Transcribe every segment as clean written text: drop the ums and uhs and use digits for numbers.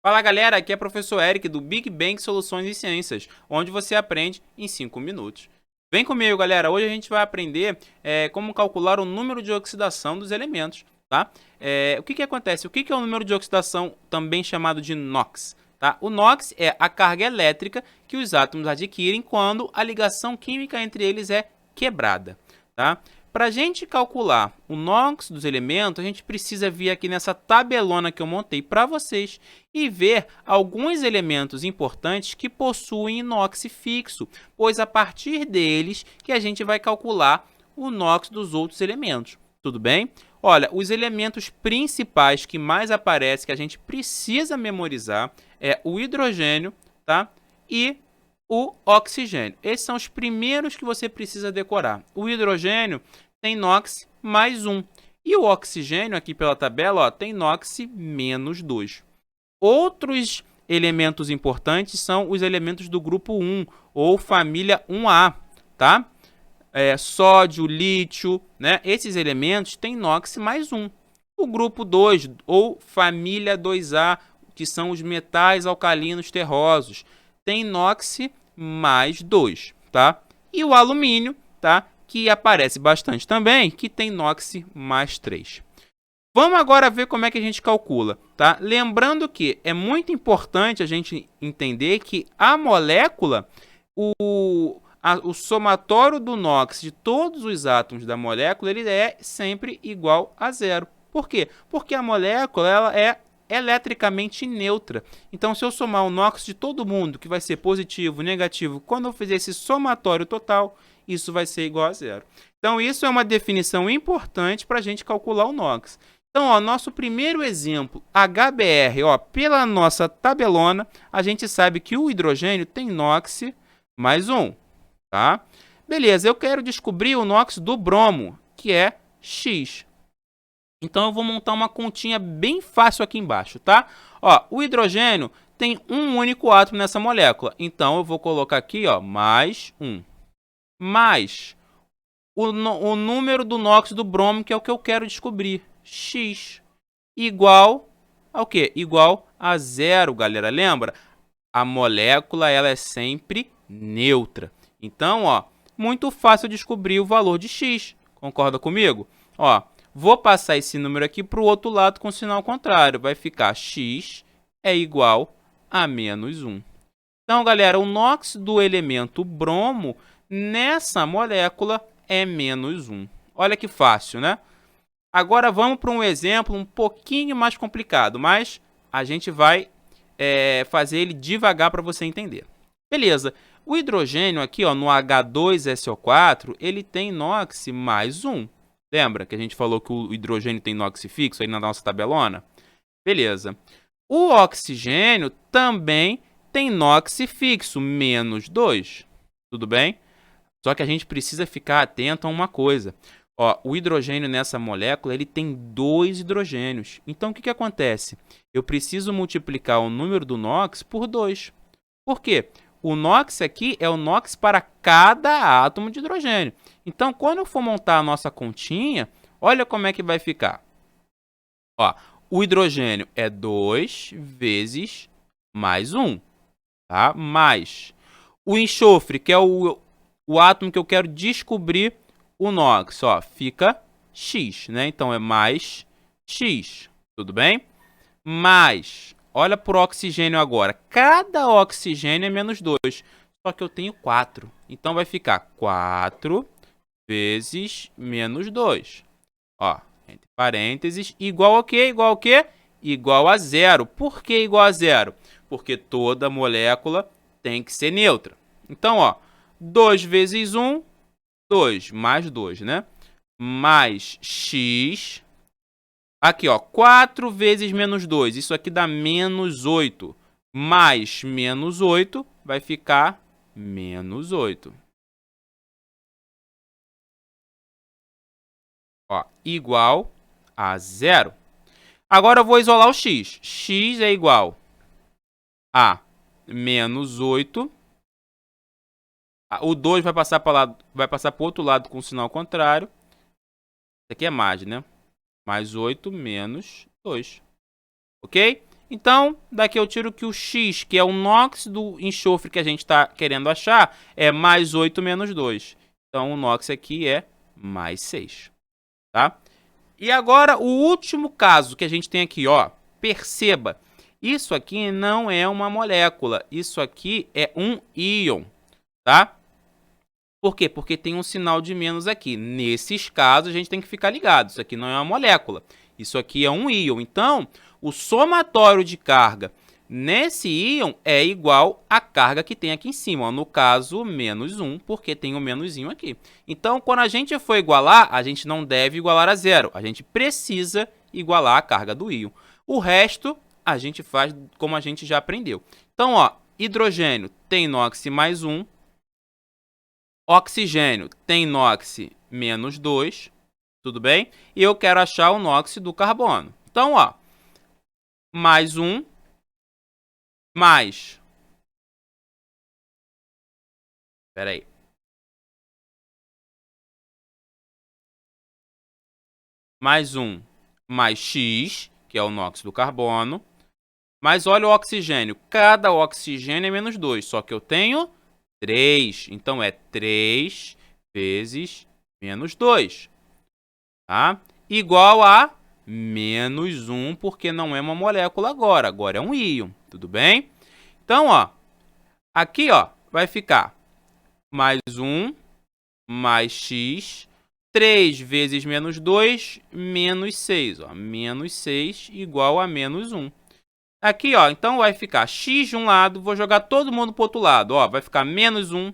Fala galera, aqui é o professor Eric do Big Bang Soluções em Ciências, onde você aprende em 5 minutos. Vem comigo galera, hoje a gente vai aprender como calcular o número de oxidação dos elementos, tá? O que acontece? O que é o número de oxidação, também chamado de NOx? Tá? O NOx é a carga elétrica que os átomos adquirem quando a ligação química entre eles é quebrada, tá? Para a gente calcular o NOx dos elementos, a gente precisa vir aqui nessa tabelona que eu montei para vocês e ver alguns elementos importantes que possuem NOx fixo, pois a partir deles que a gente vai calcular o NOx dos outros elementos. Tudo bem? Olha, os elementos principais que mais aparecem, que a gente precisa memorizar, é o hidrogênio, tá? E o oxigênio. Esses são os primeiros que você precisa decorar. O hidrogênio tem NOx mais 1. E o oxigênio, aqui pela tabela, ó, tem NOx menos 2. Outros elementos importantes são os elementos do grupo 1, ou família 1A, tá? Sódio, lítio, né? Esses elementos têm NOx mais 1. O grupo 2, ou família 2A, que são os metais alcalinos terrosos, tem NOx mais 2, tá? E o alumínio, tá? Que aparece bastante também, que tem NOx mais 3. Vamos agora ver como é que a gente calcula, tá? Lembrando que é muito importante a gente entender que a molécula, o somatório do NOx de todos os átomos da molécula, ele é sempre igual a zero. Por quê? Porque a molécula ela é eletricamente neutra. Então, se eu somar o NOx de todo mundo, que vai ser positivo, negativo, quando eu fizer esse somatório total, isso vai ser igual a zero. Então, isso é uma definição importante para a gente calcular o NOx. Então, ó, nosso primeiro exemplo, HBr, ó, pela nossa tabelona, a gente sabe que o hidrogênio tem NOx mais 1, tá? Beleza, eu quero descobrir o NOx do bromo, que é X. Então, eu vou montar uma continha bem fácil aqui embaixo, tá? Ó, o hidrogênio tem um único átomo nessa molécula. Então, eu vou colocar aqui, ó, mais 1. Mais o número do NOx do bromo, que é o que eu quero descobrir. X igual ao quê? Igual a zero, galera. Lembra? A molécula ela é sempre neutra. Então, ó, muito fácil descobrir o valor de X. Concorda comigo? Ó, vou passar esse número aqui para o outro lado com sinal contrário. Vai ficar X é igual a menos 1. Então, galera, o NOx do elemento bromo nessa molécula é menos 1. Olha que fácil, né? Agora vamos para um exemplo um pouquinho mais complicado, mas a gente vai fazer ele devagar para você entender. Beleza, o hidrogênio aqui ó, no H2SO4, ele tem NOx mais 1. Lembra que a gente falou que o hidrogênio tem NOx fixo aí na nossa tabelona? Beleza. O oxigênio também tem NOx fixo, menos 2. Tudo bem? Só que a gente precisa ficar atento a uma coisa. Ó, o hidrogênio nessa molécula ele tem 2 hidrogênios. Então, o que acontece? Eu preciso multiplicar o número do NOx por 2. Por quê? O NOx aqui é o NOx para cada átomo de hidrogênio. Então, quando eu for montar a nossa continha, olha como é que vai ficar. Ó, o hidrogênio é 2 vezes mais 1. Tá? Mais o enxofre, que é o átomo que eu quero descobrir o NOx, ó, fica X, né? Então, é mais X, tudo bem? Mais, olha para o oxigênio agora. Cada oxigênio é menos 2, só que eu tenho 4. Então, vai ficar 4 vezes menos 2. Ó, entre parênteses, igual ao quê? Igual ao quê? Igual a zero. Por que igual a zero? Porque toda molécula tem que ser neutra. Então, ó, 2 vezes 1, 2, mais 2, né? Mais X. Aqui, ó, 4 vezes menos 2. Isso aqui dá menos 8. Mais menos 8 vai ficar menos 8. Ó, igual a zero. Agora eu vou isolar o X. X é igual a menos 8. O 2 vai passar para o outro lado com o sinal contrário. Isso aqui é mais, né? Mais 8 menos 2. Ok? Então, daqui eu tiro que o X, que é o NOx do enxofre que a gente está querendo achar, é mais 8 menos 2. Então, o NOx aqui é mais 6. Tá? E agora, o último caso que a gente tem aqui, ó, perceba, isso aqui não é uma molécula, isso aqui é um íon, tá? Por quê? Porque tem um sinal de menos aqui. Nesses casos, a gente tem que ficar ligado. Isso aqui não é uma molécula. Isso aqui é um íon. Então, o somatório de carga nesse íon é igual à carga que tem aqui em cima. Ó. No caso, menos 1, porque tem o menusinho aqui. Então, quando a gente for igualar, a gente não deve igualar a zero. A gente precisa igualar a carga do íon. O resto, a gente faz como a gente já aprendeu. Então, ó, hidrogênio tem NOx mais 1. Oxigênio tem NOx menos 2, tudo bem? E eu quero achar o NOx do carbono. Então, ó, mais 1, mais... Espera aí. Mais 1, mais X, que é o NOx do carbono. Mas olha o oxigênio. Cada oxigênio é menos 2, só que eu tenho 3. Então, é 3 vezes menos 2. Tá? Igual a menos 1, porque não é uma molécula agora. Agora é um íon, tudo bem? Então, ó, aqui ó, vai ficar mais 1, mais x, 3 vezes menos 2, menos 6. Ó, menos 6 igual a menos 1. Aqui, ó, então vai ficar x de um lado, vou jogar todo mundo para o outro lado. Ó, vai ficar menos 1,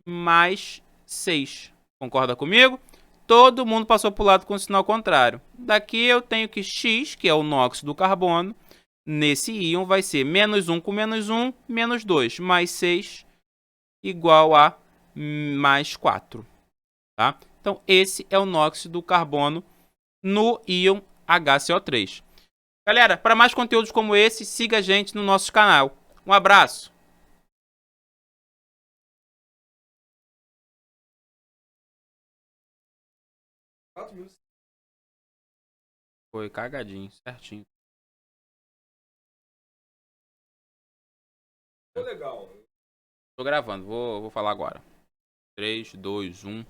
mais 6. Concorda comigo? Todo mundo passou para o lado com o sinal contrário. Daqui eu tenho que x, que é o NOx do carbono, nesse íon vai ser menos 1 com menos 1, menos 2, mais 6, igual a mais 4. Tá? Então, esse é o NOx do carbono no íon HCO3. Galera, para mais conteúdos como esse, siga a gente no nosso canal. Um abraço! Foi cagadinho, certinho. Ficou legal. Tô gravando, vou falar agora. 3, 2, 1...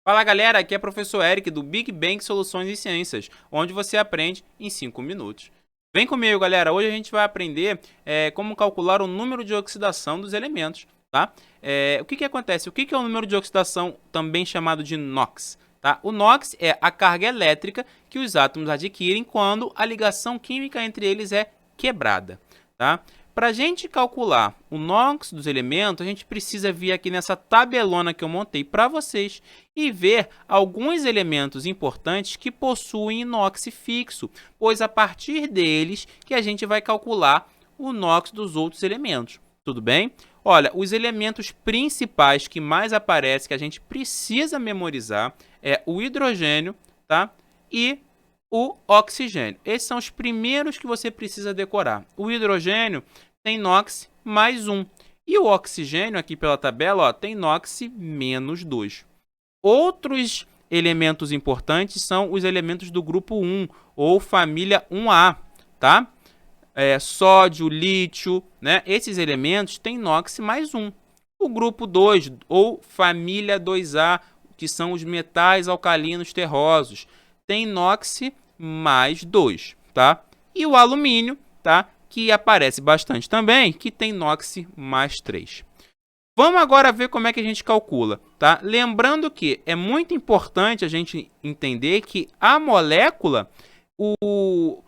Fala galera, aqui é o professor Eric do Big Bang Soluções em Ciências, onde você aprende em 5 minutos. Vem comigo galera, hoje a gente vai aprender como calcular o número de oxidação dos elementos, tá? O que acontece? O que é o número de oxidação, também chamado de NOx? Tá? O NOx é a carga elétrica que os átomos adquirem quando a ligação química entre eles é quebrada, tá? Para a gente calcular o NOx dos elementos, a gente precisa vir aqui nessa tabelona que eu montei para vocês e ver alguns elementos importantes que possuem NOx fixo, pois a partir deles que a gente vai calcular o NOx dos outros elementos. Tudo bem? Olha, os elementos principais que mais aparecem, que a gente precisa memorizar, é o hidrogênio, tá? E o oxigênio. Esses são os primeiros que você precisa decorar. O hidrogênio tem NOx mais 1. E o oxigênio, aqui pela tabela, ó, tem NOx menos 2. Outros elementos importantes são os elementos do grupo 1, ou família 1A, tá? Sódio, lítio, né? Esses elementos têm NOx mais 1. O grupo 2, ou família 2A, que são os metais alcalinos terrosos, tem NOx mais 2, tá? E o alumínio, tá? Que aparece bastante também, que tem NOx mais 3. Vamos agora ver como é que a gente calcula, tá? Lembrando que é muito importante a gente entender que a molécula, o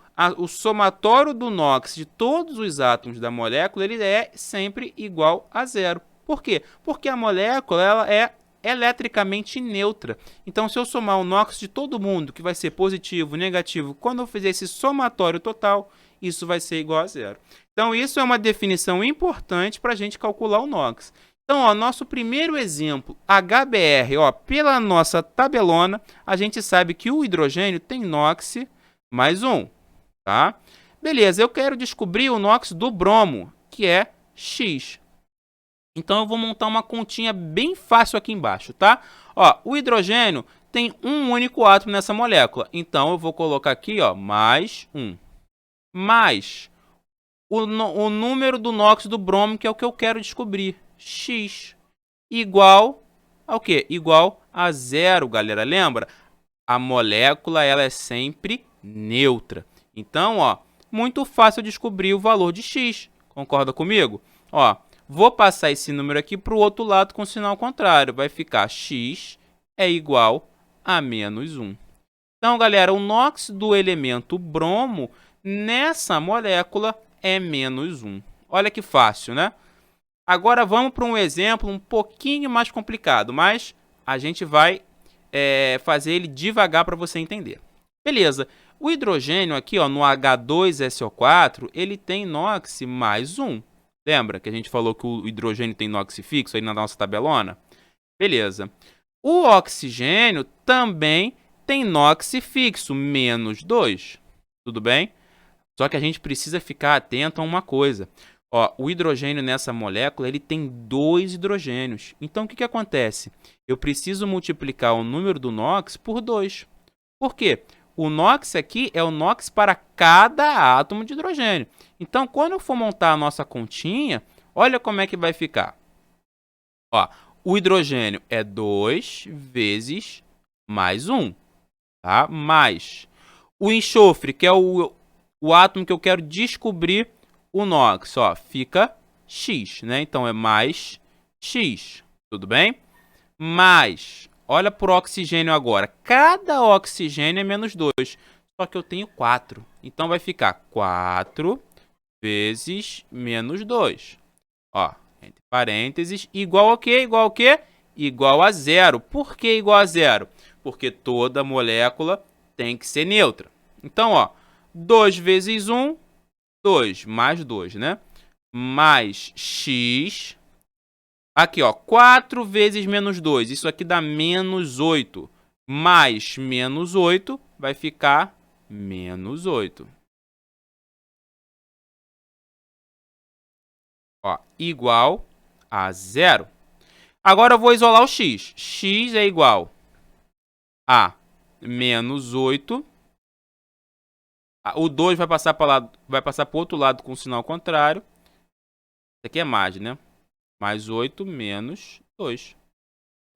somatório do NOx de todos os átomos da molécula, ele é sempre igual a zero. Por quê? Porque a molécula ela é eletricamente neutra. Então, se eu somar o NOx de todo mundo, que vai ser positivo, negativo, quando eu fizer esse somatório total, isso vai ser igual a zero. Então, isso é uma definição importante para a gente calcular o NOx. Então, ó, nosso primeiro exemplo, HBr, ó, pela nossa tabelona, a gente sabe que o hidrogênio tem NOx mais 1. Tá? Beleza, eu quero descobrir o NOx do bromo, que é X. Então, eu vou montar uma continha bem fácil aqui embaixo, tá? Ó, o hidrogênio tem um único átomo nessa molécula. Então, eu vou colocar aqui, ó, mais 1. mais o número do NOx do bromo, que é o que eu quero descobrir, X, igual ao quê? Igual a 0, galera. Lembra? A molécula ela é sempre neutra. Então, ó, muito fácil descobrir o valor de X. Concorda comigo? Ó, vou passar esse número aqui para o outro lado com sinal contrário. Vai ficar X é igual a menos 1. Então, galera, o NOx do elemento bromo nessa molécula é menos 1. Olha que fácil, né? Agora vamos para um exemplo um pouquinho mais complicado, mas a gente vai fazer ele devagar para você entender. Beleza, o hidrogênio aqui, ó, no H2SO4, ele tem NOx mais 1. Lembra que a gente falou que o hidrogênio tem NOx fixo aí na nossa tabelona? Beleza. O oxigênio também tem NOx fixo, menos 2. Tudo bem? Só que a gente precisa ficar atento a uma coisa. Ó, o hidrogênio nessa molécula ele tem 2 hidrogênios. Então, o que acontece? Eu preciso multiplicar o número do NOx por 2. Por quê? O NOx aqui é o NOx para cada átomo de hidrogênio. Então, quando eu for montar a nossa continha, olha como é que vai ficar. Ó, o hidrogênio é 2 vezes mais 1. Tá? Mais o enxofre, que é o átomo que eu quero descobrir o NOx, ó, fica X, né? Então, é mais X, tudo bem? Mais, olha para o oxigênio agora. Cada oxigênio é menos 2, só que eu tenho 4. Então, vai ficar 4 vezes menos 2. Ó, entre parênteses, igual ao quê? Igual ao quê? Igual a 0. Por que igual a 0? Porque toda molécula tem que ser neutra. Então, ó, 2 vezes 1, 2, mais 2, né? Mais X. Aqui, ó, 4 vezes menos 2, isso aqui dá menos 8. Mais menos 8 vai ficar menos 8. Ó, igual a 0. Agora eu vou isolar o X. X é igual a menos 8. O 2 vai passar para o outro lado com o sinal contrário. Isso aqui é mais, né? Mais 8 menos 2.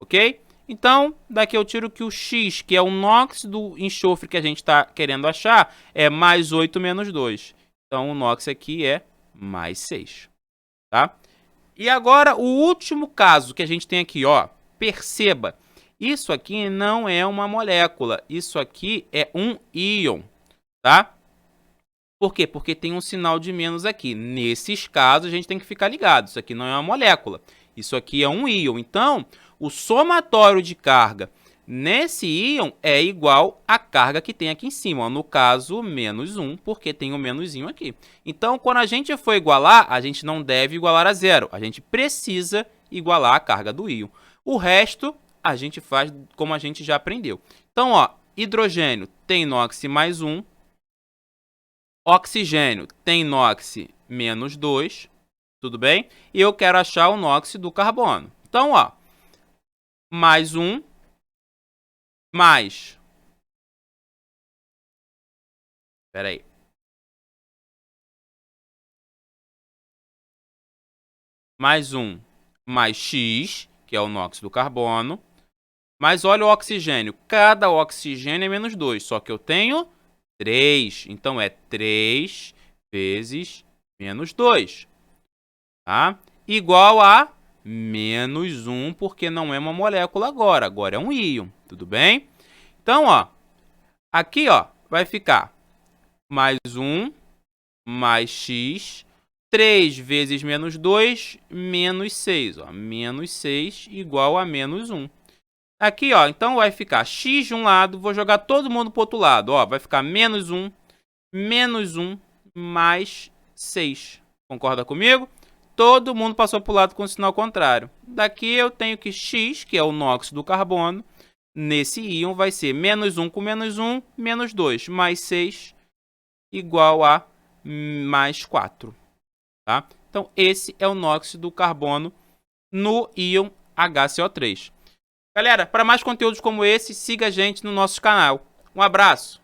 Ok? Então, daqui eu tiro que o X, que é o NOx do enxofre que a gente está querendo achar, é mais 8 menos 2. Então, o NOx aqui é mais 6. Tá? E agora, o último caso que a gente tem aqui, ó. Perceba, isso aqui não é uma molécula. Isso aqui é um íon, tá? Por quê? Porque tem um sinal de menos aqui. Nesses casos, a gente tem que ficar ligado. Isso aqui não é uma molécula. Isso aqui é um íon. Então, o somatório de carga nesse íon é igual à carga que tem aqui em cima. Ó. No caso, menos 1, porque tem o menusinho aqui. Então, quando a gente for igualar, a gente não deve igualar a 0. A gente precisa igualar a carga do íon. O resto, a gente faz como a gente já aprendeu. Então, ó, hidrogênio tem NOx mais 1. Oxigênio tem NOx menos 2, tudo bem? E eu quero achar o NOx do carbono. Então, ó, mais 1, mais... Espera aí. Mais 1, mais X, que é o NOx do carbono. Mas olha o oxigênio. Cada oxigênio é menos 2, só que eu tenho 3. Então, é 3 vezes menos 2. Tá? Igual a menos 1, porque não é uma molécula agora. Agora é um íon, tudo bem? Então, ó, aqui, ó, vai ficar mais 1, mais X, 3 vezes menos 2, menos 6. Ó, menos 6 igual a menos 1. Aqui, ó, então vai ficar X de um lado, vou jogar todo mundo para o outro lado. Ó, vai ficar menos 1, mais 6. Concorda comigo? Todo mundo passou para o lado com o sinal contrário. Daqui eu tenho que X, que é o NOx do carbono, nesse íon vai ser menos 1 com menos 1, menos 2, mais 6, igual a mais 4. Tá? Então, esse é o NOx do carbono no íon HCO3. Galera, para mais conteúdos como esse, siga a gente no nosso canal. Um abraço!